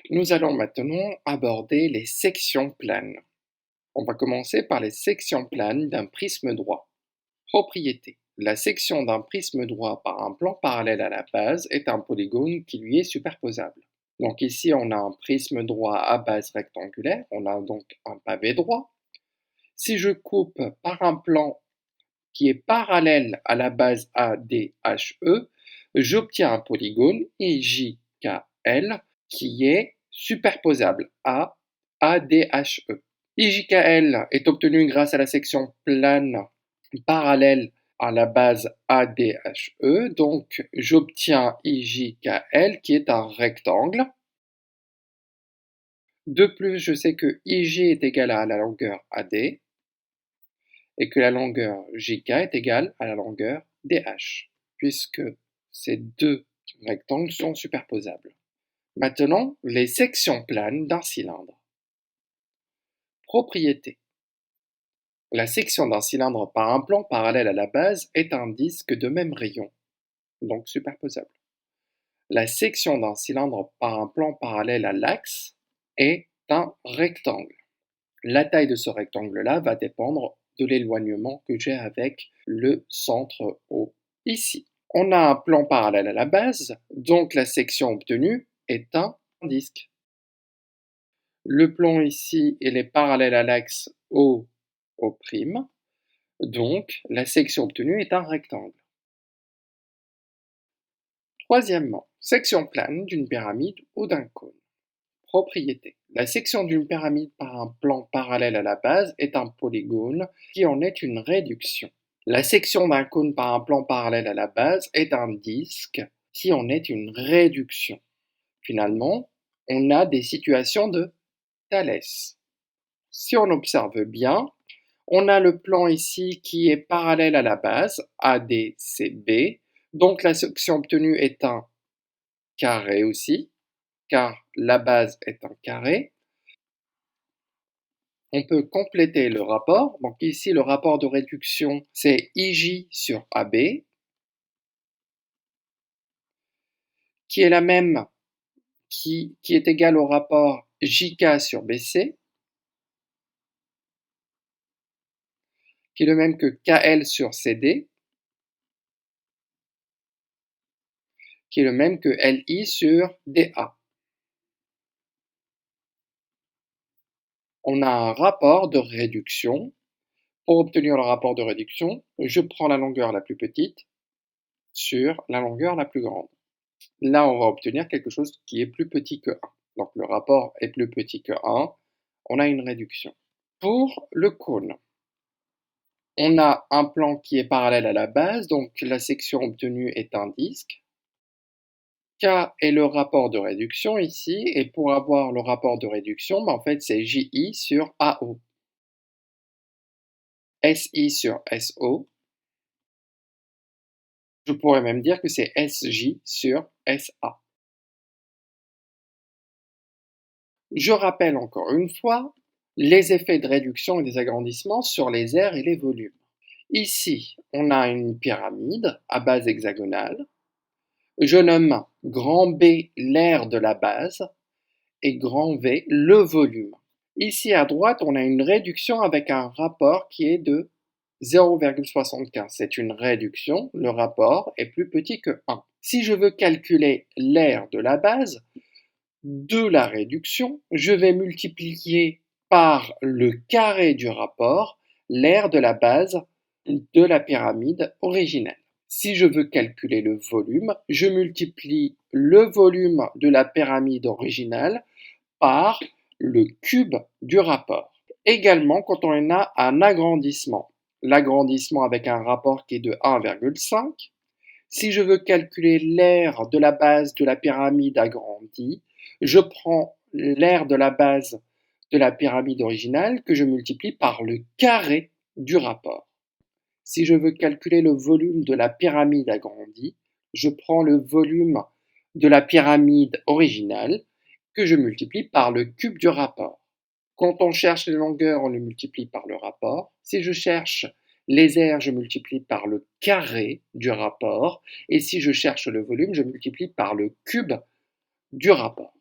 Nous allons maintenant aborder les sections planes. On va commencer par les sections planes d'un prisme droit. Propriété. La section d'un prisme droit par un plan parallèle à la base est un polygone qui lui est superposable. Donc ici, on a un prisme droit à base rectangulaire, on a donc un pavé droit. Si je coupe par un plan qui est parallèle à la base ADHE, j'obtiens un polygone IJKL qui est superposable à ADHE. IJKL est obtenu grâce à la section plane parallèle à la base ADHE, donc j'obtiens IJKL qui est un rectangle. De plus, je sais que IJ est égal à la longueur AD et que la longueur JK est égale à la longueur DH, puisque ces deux rectangles sont superposables. Maintenant, les sections planes d'un cylindre. Propriété. La section d'un cylindre par un plan parallèle à la base est un disque de même rayon, donc superposable. La section d'un cylindre par un plan parallèle à l'axe est un rectangle. La taille de ce rectangle-là va dépendre de l'éloignement que j'ai avec le centre O ici. On a un plan parallèle à la base, donc la section obtenue est un disque. Le plan ici, il est parallèle à l'axe O', donc la section obtenue est un rectangle. Troisièmement, section plane d'une pyramide ou d'un cône. Propriété. La section d'une pyramide par un plan parallèle à la base est un polygone qui en est une réduction. La section d'un cône par un plan parallèle à la base est un disque qui en est une réduction. Finalement, on a des situations de Thalès. Si on observe bien, on a le plan ici qui est parallèle à la base, ADCB, donc la section obtenue est un carré aussi, car la base est un carré. On peut compléter le rapport. Donc ici, le rapport de réduction, c'est IJ sur AB, qui est la même, qui est égal au rapport JK sur BC, qui est le même que KL sur CD, qui est le même que LI sur DA. On a un rapport de réduction. Pour obtenir le rapport de réduction, je prends la longueur la plus petite sur la longueur la plus grande. Là, on va obtenir quelque chose qui est plus petit que 1. Donc le rapport est plus petit que 1, on a une réduction. Pour le cône, on a un plan qui est parallèle à la base, donc la section obtenue est un disque. K est le rapport de réduction ici, et pour avoir le rapport de réduction, en fait c'est JI sur AO. SI sur SO. Je pourrais même dire que c'est SJ sur SA. Je rappelle encore une fois les effets de réduction et des agrandissements sur les aires et les volumes. Ici, on a une pyramide à base hexagonale. Je nomme grand B l'aire de la base et grand V le volume. Ici à droite, on a une réduction avec un rapport qui est de 0,75. C'est une réduction, le rapport est plus petit que 1. Si je veux calculer l'aire de la base, de la réduction, je vais multiplier par le carré du rapport l'aire de la base de la pyramide originelle. Si je veux calculer le volume, je multiplie le volume de la pyramide originale par le cube du rapport. Également, quand on a un agrandissement, l'agrandissement avec un rapport qui est de 1,5, si je veux calculer l'aire de la base de la pyramide agrandie, je prends l'aire de la base de la pyramide originale que je multiplie par le carré du rapport. Si je veux calculer le volume de la pyramide agrandie, je prends le volume de la pyramide originale que je multiplie par le cube du rapport. Quand on cherche les longueurs, on les multiplie par le rapport. Si je cherche les aires, je multiplie par le carré du rapport. Et si je cherche le volume, je multiplie par le cube du rapport.